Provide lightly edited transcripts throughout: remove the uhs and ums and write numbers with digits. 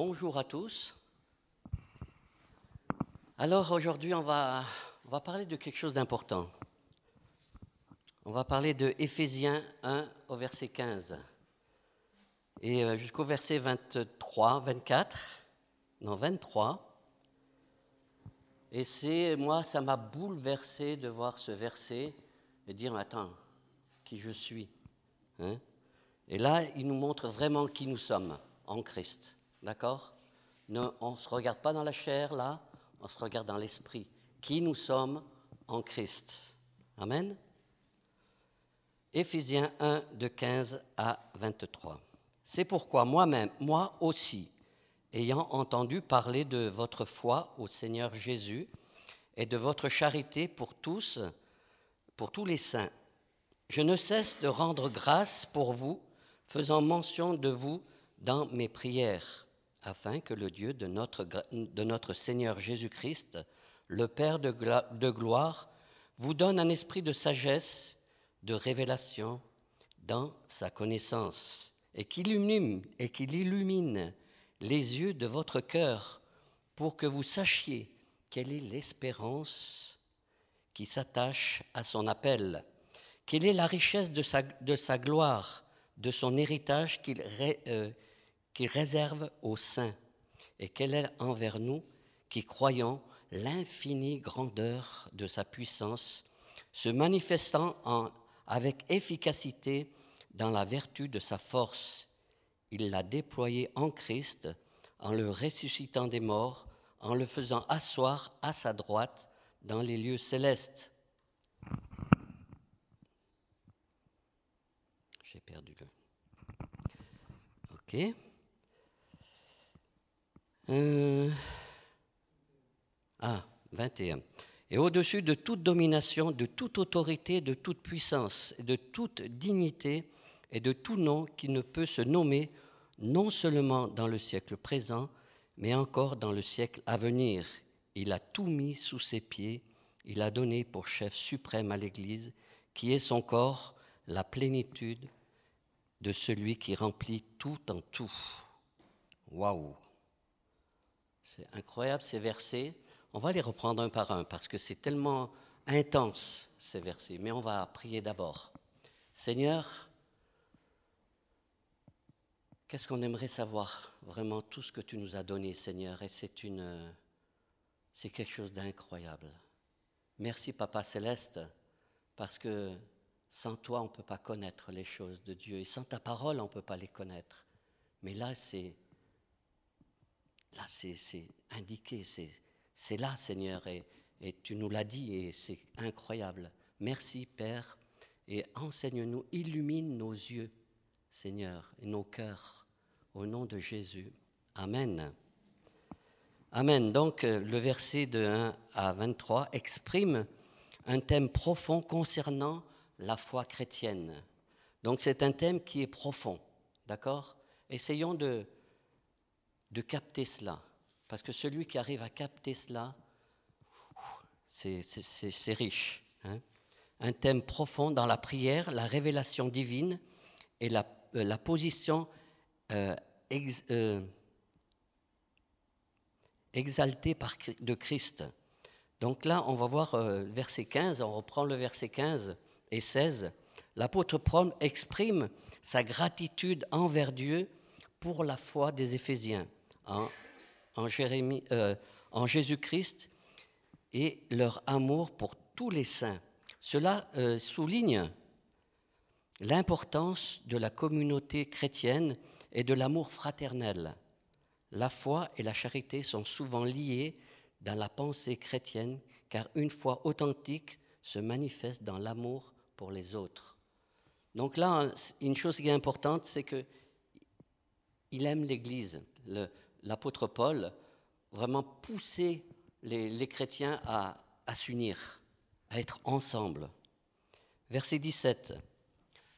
Bonjour à tous. Alors aujourd'hui, on va parler de quelque chose d'important. On va parler de Éphésiens 1 au verset 15 et jusqu'au verset 23. Et moi, ça m'a bouleversé de voir ce verset et dire, attends, qui je suis, hein? Et là, il nous montre vraiment qui nous sommes en Christ, d'accord? On ne se regarde pas dans la chair, là, on se regarde dans l'esprit. Qui nous sommes en Christ. Amen. Éphésiens 1, de 15 à 23. C'est pourquoi moi aussi, ayant entendu parler de votre foi au Seigneur Jésus et de votre charité pour tous les saints, je ne cesse de rendre grâce pour vous, faisant mention de vous dans mes prières, afin que le Dieu de notre Seigneur Jésus-Christ, le Père de gloire, vous donne un esprit de sagesse, de révélation dans sa connaissance, et qu'il illumine les yeux de votre cœur, pour que vous sachiez quelle est l'espérance qui s'attache à son appel, quelle est la richesse de sa gloire, de son héritage qu'il réserve aux saints, et quelle est envers nous qui croyons l'infinie grandeur de sa puissance, se manifestant avec efficacité dans la vertu de sa force. Il l'a déployé en Christ, en le ressuscitant des morts, en le faisant asseoir à sa droite dans les lieux célestes. J'ai perdu le... OK. 21. Et au-dessus de toute domination, de toute autorité, de toute puissance, de toute dignité et de tout nom qui ne peut se nommer, non seulement dans le siècle présent, mais encore dans le siècle à venir. Il a tout mis sous ses pieds, il a donné pour chef suprême à l'Église, qui est son corps, la plénitude de celui qui remplit tout en tout. Waouh! C'est incroyable ces versets. On va les reprendre un par un parce que c'est tellement intense ces versets. Mais on va prier d'abord. Seigneur, qu'est-ce qu'on aimerait savoir? Vraiment tout ce que tu nous as donné, Seigneur. Et c'est quelque chose d'incroyable. Merci, Papa Céleste, parce que sans toi, on ne peut pas connaître les choses de Dieu. Et sans ta parole, on ne peut pas les connaître. Mais là, c'est indiqué, c'est là, Seigneur, et tu nous l'as dit, et c'est incroyable. Merci, Père, et enseigne-nous, illumine nos yeux, Seigneur, et nos cœurs, au nom de Jésus. Amen. Amen. Donc, le verset de 1 à 23 exprime un thème profond concernant la foi chrétienne. Donc, c'est un thème qui est profond, d'accord? Essayons de capter cela. Parce que celui qui arrive à capter cela, c'est riche. Hein? Un thème profond dans la prière, la révélation divine et la position exaltée de Christ. Donc là, on va voir verset 15, on reprend le verset 15 et 16. L'apôtre Paul exprime sa gratitude envers Dieu pour la foi des Éphésiens en Jésus-Christ et leur amour pour tous les saints. Cela souligne l'importance de la communauté chrétienne et de l'amour fraternel. La foi et la charité sont souvent liées dans la pensée chrétienne, car une foi authentique se manifeste dans l'amour pour les autres. Donc là, une chose qui est importante, c'est qu'il aime l'Église. L'apôtre Paul vraiment poussait les chrétiens à s'unir, à être ensemble. Verset 17.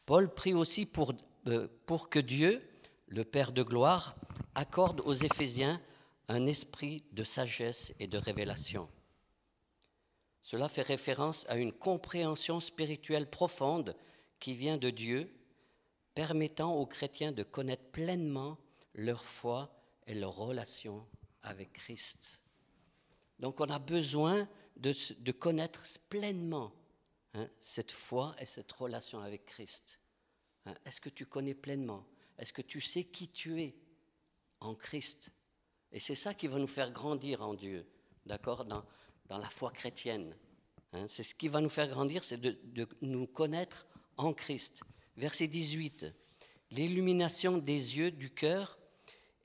Paul prie aussi pour que Dieu, le Père de gloire, accorde aux Éphésiens un esprit de sagesse et de révélation. Cela fait référence à une compréhension spirituelle profonde qui vient de Dieu, permettant aux chrétiens de connaître pleinement leur foi et leur relation avec Christ. Donc on a besoin de connaître pleinement cette foi et cette relation avec Christ. Est-ce que tu connais pleinement? Est-ce que tu sais qui tu es en Christ? Et c'est ça qui va nous faire grandir en Dieu, d'accord, dans la foi chrétienne. C'est ce qui va nous faire grandir, c'est de nous connaître en Christ. Verset 18. L'illumination des yeux du cœur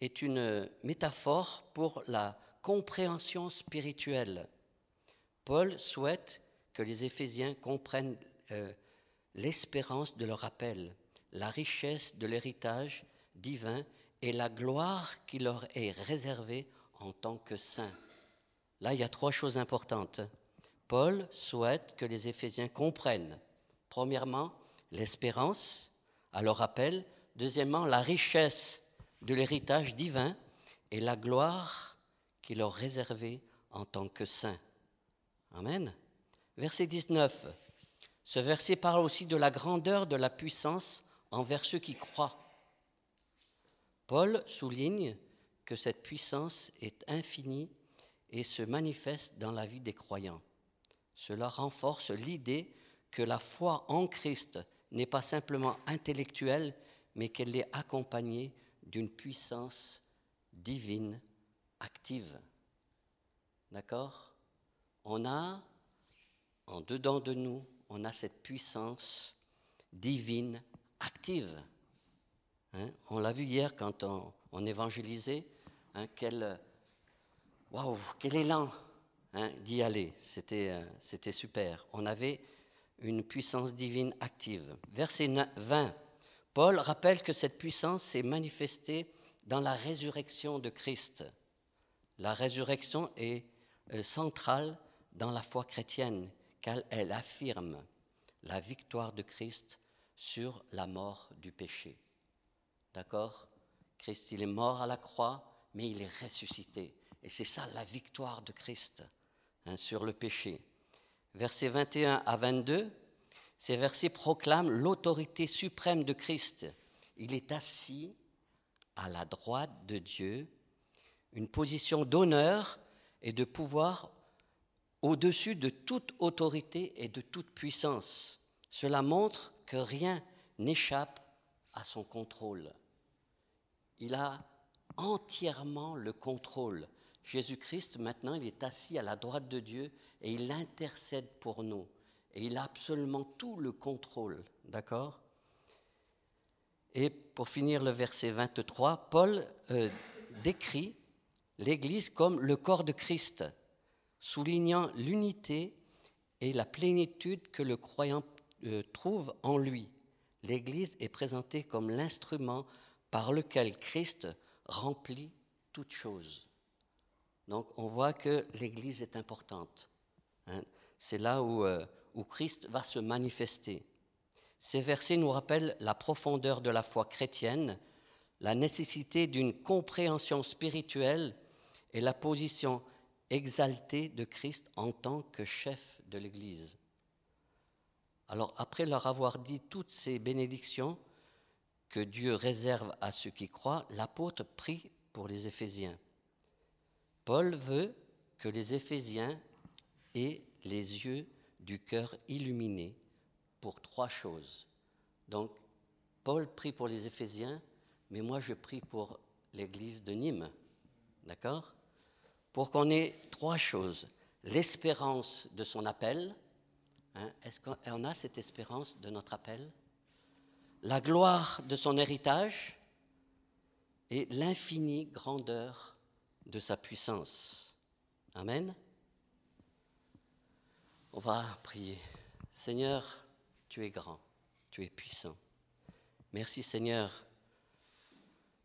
est une métaphore pour la compréhension spirituelle. Paul souhaite que les Éphésiens comprennent l'espérance de leur appel, la richesse de l'héritage divin et la gloire qui leur est réservée en tant que saints. Là, il y a 3 choses importantes. Paul souhaite que les Éphésiens comprennent, premièrement, l'espérance à leur appel, deuxièmement, la richesse de l'héritage divin et la gloire qui leur est réservée en tant que saints. Amen. Verset 19. Ce verset parle aussi de la grandeur de la puissance envers ceux qui croient. Paul souligne que cette puissance est infinie et se manifeste dans la vie des croyants. Cela renforce l'idée que la foi en Christ n'est pas simplement intellectuelle, mais qu'elle est accompagnée d'une puissance divine active. D'accord? On a, en dedans de nous, on a cette puissance divine active. On l'a vu hier quand on évangélisait, quel élan d'y aller, c'était super. On avait une puissance divine active. Verset 20, Paul rappelle que cette puissance s'est manifestée dans la résurrection de Christ. La résurrection est centrale dans la foi chrétienne, car elle affirme la victoire de Christ sur la mort du péché. D'accord? Christ, il est mort à la croix, mais il est ressuscité. Et c'est ça la victoire de Christ sur le péché. Versets 21 à 22, ces versets proclament l'autorité suprême de Christ. Il est assis à la droite de Dieu, une position d'honneur et de pouvoir au-dessus de toute autorité et de toute puissance. Cela montre que rien n'échappe à son contrôle. Il a entièrement le contrôle. Jésus-Christ, maintenant, il est assis à la droite de Dieu et il intercède pour nous. Et il a absolument tout le contrôle, d'accord? Et pour finir le verset 23, Paul décrit l'Église comme le corps de Christ, soulignant l'unité et la plénitude que le croyant trouve en lui. L'Église est présentée comme l'instrument par lequel Christ remplit toutes choses. Donc on voit que l'Église est importante. C'est là où Christ va se manifester. Ces versets nous rappellent la profondeur de la foi chrétienne, la nécessité d'une compréhension spirituelle et la position exaltée de Christ en tant que chef de l'Église. Alors après leur avoir dit toutes ces bénédictions que Dieu réserve à ceux qui croient, l'apôtre prie pour les Éphésiens. Paul veut que les Éphésiens aient les yeux du cœur illuminés pour 3 choses. Donc, Paul prie pour les Éphésiens, mais moi je prie pour l'église de Nîmes, d'accord? Pour qu'on ait 3 choses. L'espérance de son appel, est-ce qu'on a cette espérance de notre appel? La gloire de son héritage et l'infinie grandeur de sa puissance. Amen. On va prier. Seigneur, tu es grand, tu es puissant. Merci Seigneur.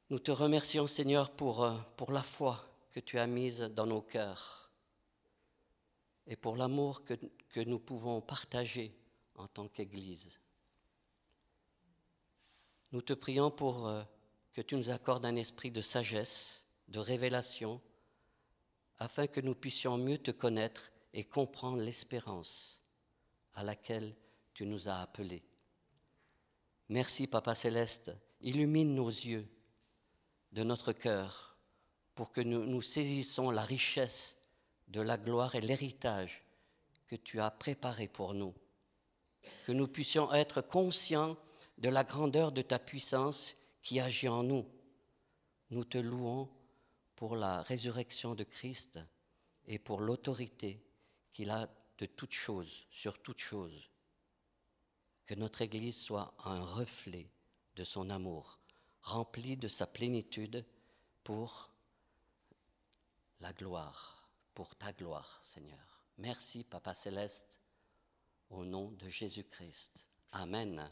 Nous te remercions Seigneur pour la foi que tu as mise dans nos cœurs et pour l'amour que nous pouvons partager en tant qu'Église. Nous te prions pour que tu nous accordes un esprit de sagesse, de révélation, afin que nous puissions mieux te connaître et comprendre l'espérance à laquelle tu nous as appelés. Merci, Papa Céleste, illumine nos yeux de notre cœur pour que nous saisissons la richesse de la gloire et l'héritage que tu as préparé pour nous, que nous puissions être conscients de la grandeur de ta puissance qui agit en nous. Nous te louons pour la résurrection de Christ et pour l'autorité qu'il a de toutes choses, sur toutes choses. Que notre Église soit un reflet de son amour, rempli de sa plénitude pour la gloire, pour ta gloire, Seigneur. Merci, Papa Céleste, au nom de Jésus-Christ. Amen.